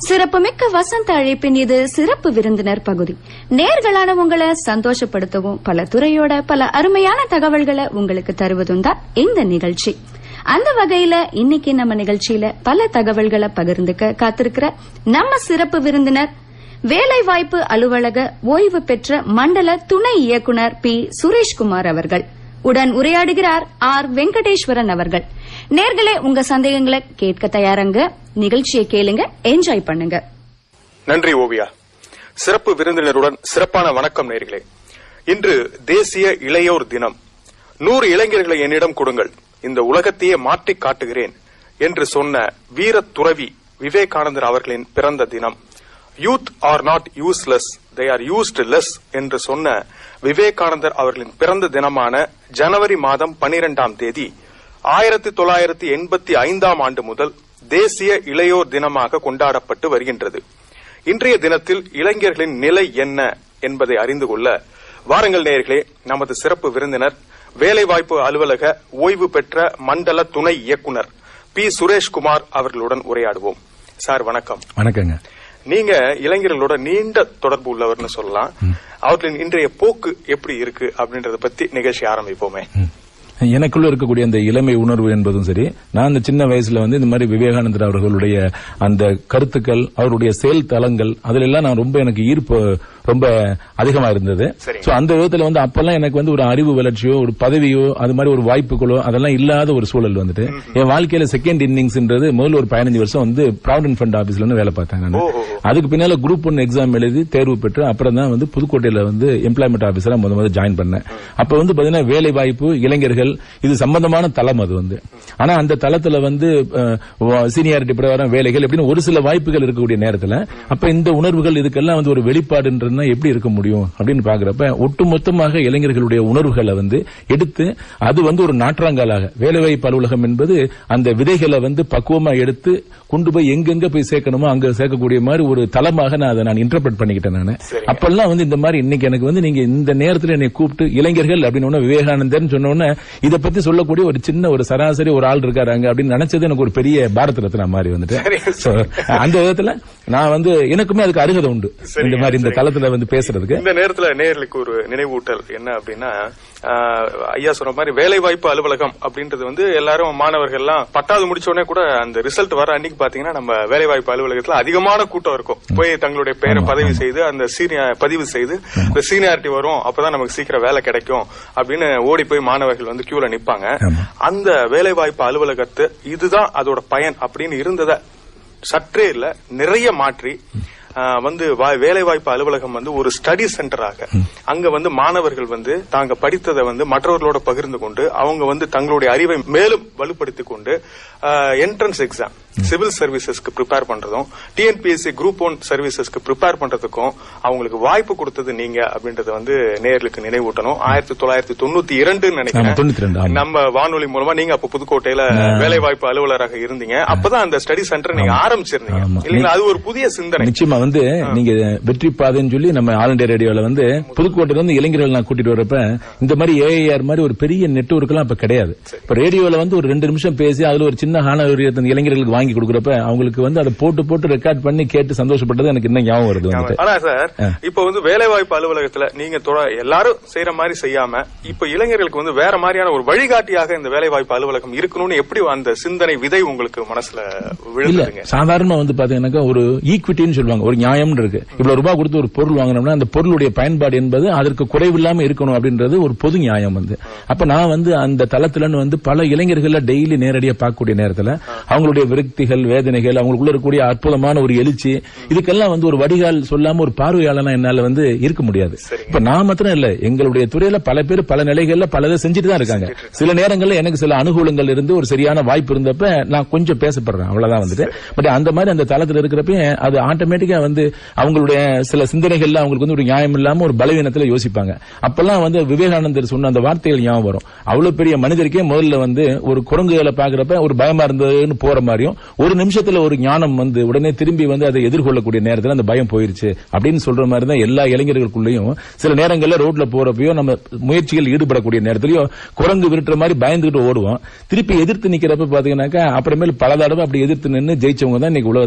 சிறப்புமிக்க வசந்த அழைப்பின் இது சிறப்பு விருந்தினர் பகுதி. நேர்களான உங்களை சந்தோஷப்படுத்தவும் பல துறையோட பல அருமையான தகவல்களை உங்களுக்கு தருவதும் தான் இந்த நிகழ்ச்சி. அந்த வகையில இன்னைக்கு நம்ம நிகழ்ச்சியில பல தகவல்களை பகிர்ந்துக்க காத்திருக்கிற நம்ம சிறப்பு விருந்தினர் வேலைவாய்ப்பு அலுவலக ஓய்வு பெற்ற மண்டல துணை இயக்குனர் பி. சுரேஷ்குமார் அவர்கள். உடன் உரையாடுகிறார் ஆர். வெங்கடேஸ்வரன் அவர்கள். நேர்களே, உங்க சந்தேகங்களை கேட்க தயாரங்க. நிகழ்ச்சியை கேளுங்க, என்ஜாய் பண்ணுங்க. நன்றி ஓவியா. சிறப்பு விருந்தினருடன் சிறப்பான வணக்கம் நேர்களே. இன்று தேசிய இளையோர் தினம். 100 இளைஞர்களை என்னிடம் கொடுங்கள், இந்த உலகத்தையே மாற்றி காட்டுகிறேன் என்று சொன்ன வீர துறவி விவேகானந்தர் அவர்களின் பிறந்த தினம். Youth are not useless, they are used less என்று சொன்ன விவேகானந்தர் அவர்களின் பிறந்த தினமான ஜனவரி மாதம் 12ஆம் தேதி 1985ஆம் ஆண்டு முதல் தேசிய இளையோர் தினமாக கொண்டாடப்பட்டு வருகின்றது. இன்றைய தினத்தில் இளைஞர்களின் நிலை என்ன என்பதை அறிந்து கொள்ள வாருங்கள் நேயர்களே, நமது சிறப்பு விருந்தினர் வேலைவாய்ப்பு அலுவலக ஓய்வு பெற்ற மண்டல துணை இயக்குனர் பி. சுரேஷ்குமார் அவர்களுடன் உரையாடுவோம். சார் வணக்கம். வணக்கங்க. நீங்க இளைஞர்களோட நீண்ட தொடர்பு உள்ளவர்னு சொல்லலாம். அவர்களின் இன்றைய போக்கு எப்படி இருக்கு அப்படின்றத பத்தி நிகழ்ச்சி ஆரம்பிப்போமே. எனக்குள்ள இருக்கக்கூடிய அந்த இளமை உணர்வு என்பதும் சரி, நான் அந்த சின்ன வயசுல இந்த மாதிரி விவேகானந்தர் அவர்களுடைய அந்த கருத்துக்கள், அவருடைய செயல் தளங்கள், அதுல எல்லாம் நான் ரொம்ப எனக்கு ஈர்ப்பு ரொம்ப அதிகமா இருந்தது. அந்த விதத்துல அப்பெல்லாம் எனக்கு ஒரு அறிவு வளர்ச்சியோ ஒரு பதவியோ அது மாதிரி ஒரு வாய்ப்புகளோ அதெல்லாம் இல்லாத ஒரு சூழல் வந்துட்டு என் வாழ்க்கையில செகண்ட் இன்னிங்ஸ்ன்றது முதல்ல ஒரு 15 வருஷம் ப்ராவிடன்ட் ஃபண்ட் ஆபீஸ்ல வேலை பார்த்தேன் நான். அதுக்கு பின்னால குரூப் 1 எக்ஸாம் எழுதி தேர்வு பெற்று அப்புறம் தான் புதுக்கோட்டையில எம்ப்ளாய்மெண்ட் ஆபீசரா முதல் ஜாயின் பண்ணேன். அப்ப பாத்தீங்கன்னா வேலை வாய்ப்பு, இளைஞர்கள் இது சம்பந்தமான தளம் அது. ஆனா அந்த தளத்துல சீனியாரிட்டி பிரகாரம் வேலைகள் எப்படின்னு ஒரு சில வாய்ப்புகள் இருக்கக்கூடிய நேரத்துல அப்ப இந்த உணர்வுகள் இதுக்கெல்லாம் ஒரு வெளிப்பாடு எப்படி இருக்க முடியும் அப்படின்னு பாக்குறப்ப ஒட்டுமொத்தமாக இளைஞர்களுடைய உணர்வுகளை எடுத்து அது ஒரு நாற்றாங்காலாக வேலைவாய்ப்பு அலுவலகம் என்பது அந்த விதைகளை பக்குவமா எடுத்து கொண்டு போய் எங்கெங்க போய் சேர்க்கணுமோ அங்க சேர்க்கக்கூடிய மாதிரி ஒரு தளமாக நான் இன்டர்பிரட் பண்ணிக்கிட்டேன். நான் அப்பெல்லாம் இந்த மாதிரி இன்னைக்கு எனக்கு நீங்க இந்த நேரத்தில் என்னை கூப்பிட்டு இளைஞர்கள் அப்படின்னு விவேகானந்தர் சொன்ன உடனே இதை பத்தி சொல்லக்கூடிய ஒரு சின்ன ஒரு சராசரி ஒரு ஆள் இருக்காங்க அப்படின்னு நினைச்சது எனக்கு ஒரு பெரிய பாரத ரத்னா மாதிரி அந்த விதத்துல நான் எனக்குமே அதுக்கு அருகதை உண்டு இந்த மாதிரி இந்த தளத்துல பேசுறதுக்கு. இந்த நேரத்துல நேயர்களுக்கு ஒரு நினைவூட்டல் என்ன அப்படின்னா, ஐயா சொன்ன மாதிரி வேலை வாய்ப்பு அலுவலகம் அப்படின்றது எல்லாரும் மாணவர்கள் எல்லாம் பட்டாவது முடிச்ச உடனே கூட அந்த ரிசல்ட் வர அன்னைக்கு பாத்தீங்கன்னா நம்ம வேலை வாய்ப்பு அலுவலகத்துல அதிகமான கூட்டம் இருக்கும். போய் தங்களுடைய பெயரை பதிவு செய்து அந்த பதிவு செய்து இந்த சீனியாரிட்டி வரும், அப்பதான் நமக்கு சீக்கிரம் வேலை கிடைக்கும் அப்படின்னு ஓடி போய் மாணவர்கள் கியூல நிப்பாங்க. அந்த வேலை வாய்ப்பு அலுவலகத்து இதுதான் அதோட பயன் அப்படின்னு இருந்தத சற்றே இல்ல நிறைய மாற்றி வேலை வாய்ப்பு அலுவலகம் ஒரு ஸ்டடி சென்டராக அங்க மாணவர்கள் தாங்க படித்ததை மற்றவர்களோட பகிர்ந்து கொண்டு அவங்க தங்களுடைய அறிவை மேலும் வலுப்படுத்திக் கொண்டு என்ட்ரன்ஸ் எக்ஸாம் சிவில் சர்வீசஸ்க்கு ப்ரிப்பேர் பண்றதும் டிஎன்பிஎஸ்சி குரூப் 1 சர்வீசஸ்க்கு ப்ரிப்பேர் பண்றதுக்கும் அவங்களுக்கு வாய்ப்பு கொடுத்தது நீங்க அப்படின்றத நேயர்களுக்கு நினைவூட்டணும். 1992 நினைக்கிறேன் நம்ம வானொலி மூலமா நீங்க அப்ப புதுக்கோட்டையில வேலை வாய்ப்பு அலுவலராக இருந்தீங்க. அப்பதான் அந்த ஸ்டடி சென்டர் நீங்க ஆரம்பிச்சிருந்தீங்க இல்லைங்களா? அது ஒரு புதிய சிந்தனை. நிச்சயமா நீங்க வெற்றி பாதைன்னு சொல்லி நம்ம ஆல் இண்டியா ரேடியோல புதுக்கோட்டையில இளைஞர்கள் நான் கூட்டிட்டு வரப்ப இந்த மாதிரி ஏஐஆர் மாதிரி ஒரு பெரிய நெட்வொர்க் எல்லாம் இப்ப கிடையாது. இப்ப ரேடியோல ஒரு 2 நிமிஷம் பேசி அதுல ஒரு சின்ன இளைஞர்களுக்கு வாங்கி கொடுக்கறப்ப அவங்களுக்கு அதை போட்டு ரெக்கார்ட் பண்ணி கேட்டு சந்தோஷப்பட்டது எனக்கு இன்னும் ஞாபகம் வருது. ஆனா சார், இப்ப வேலை வாய்ப்பு அலுவலகத்துல நீங்க எல்லாரும் செய்யற மாதிரி செய்யாம இப்ப இளைஞர்களுக்கு வேற மாதிரியான ஒரு வழிகாட்டியாக இந்த வேலை வாய்ப்பு அலுவலகம் இருக்கணும்னு எப்படி அந்த சிந்தனை விதை உங்களுக்கு மனசுல விழுந்துங்க? சாதாரணமா பாத்தீங்கன்னா ஒரு ஈக்விட்டின்னு சொல்லுவாங்க, ஒரு நியாயம் இருக்கு. இவ்வளவு ரூபாய் கொடுத்து ஒரு பொருள் வாங்கினோம்னா அந்த பொருளுடைய பயன்பாடு என்பது அதற்கு குறைவில்லாம இருக்கணும் அப்படின்றது ஒரு பொது நியாயம். அப்ப நான் அந்த தளத்துல பல இளைஞர்கள் டெய்லி நேரடியா பார்க்கக்கூடிய நேரத்துல அவங்களுடைய விரக்திகள், வேதனைகள், அவங்களுக்குள்ள இருக்கக்கூடிய அற்புதமான ஒரு எழுச்சி, இதுக்கெல்லாம் ஒரு வடிகால் சொல்லாம ஒரு பார்வையாளனா என்னால இருக்க முடியாது. இப்ப நான் மாத்திரம் இல்ல, எங்களுடைய துறையில பல பேர் பல நிலைகள்ல பலதை செஞ்சுட்டு தான் இருக்காங்க. சில நேரங்கள்ல எனக்கு சில அனுகூலங்கள் இருந்து ஒரு சரியான வாய்ப்பு இருந்தப்ப நான் கொஞ்சம் பேசப்படுறேன், அவ்வளவுதான். பட் அந்த மாதிரி அந்த தளத்துல இருக்கிறப்ப அது ஆட்டோமேட்டிக்கா அவங்களுடைய சில சிந்தனைகள்ல அவங்களுக்கு ஒரு நியாயம் இல்லாம ஒரு பலவீனத்துல யோசிப்பாங்க. அப்பெல்லாம் விவேகானந்தர் சொன்ன அந்த வார்த்தைகள் ஞாபகம் வரும். அவ்வளவு பெரிய மனிதருக்கே முதல்ல ஒரு குரங்குகளை பாக்குறப்ப ஒரு பயமா இருந்ததுன்னு போற மாதிரியும் ஒரு நிமிஷத்துல ஒரு ஞானம் உடனே திரும்பி அதை எதிர்கொள்ளக்கூடிய நேரத்துல அந்த பயம் போயிருச்சு அப்படின்னு சொல்ற மாதிரி தான் எல்லா இளைஞர்களுக்குள்ளயும் சில நேரங்கள்ல ரோட்ல போறப்பயோ நம்ம முயற்சிகள் ஈடுபடக்கூடிய நேரத்திலயோ குரங்கு விருட்டுற மாதிரி பயந்துகிட்டு ஓடுவோம். திருப்பி எதிர்த்து நிக்கிறப்ப பாத்தீங்கன்னாக்கா அப்புறமேல பல தடவை அப்படி எதிர்த்து நின்று ஜெயிச்சவங்க தான் இன்னைக்கு உலகத்துல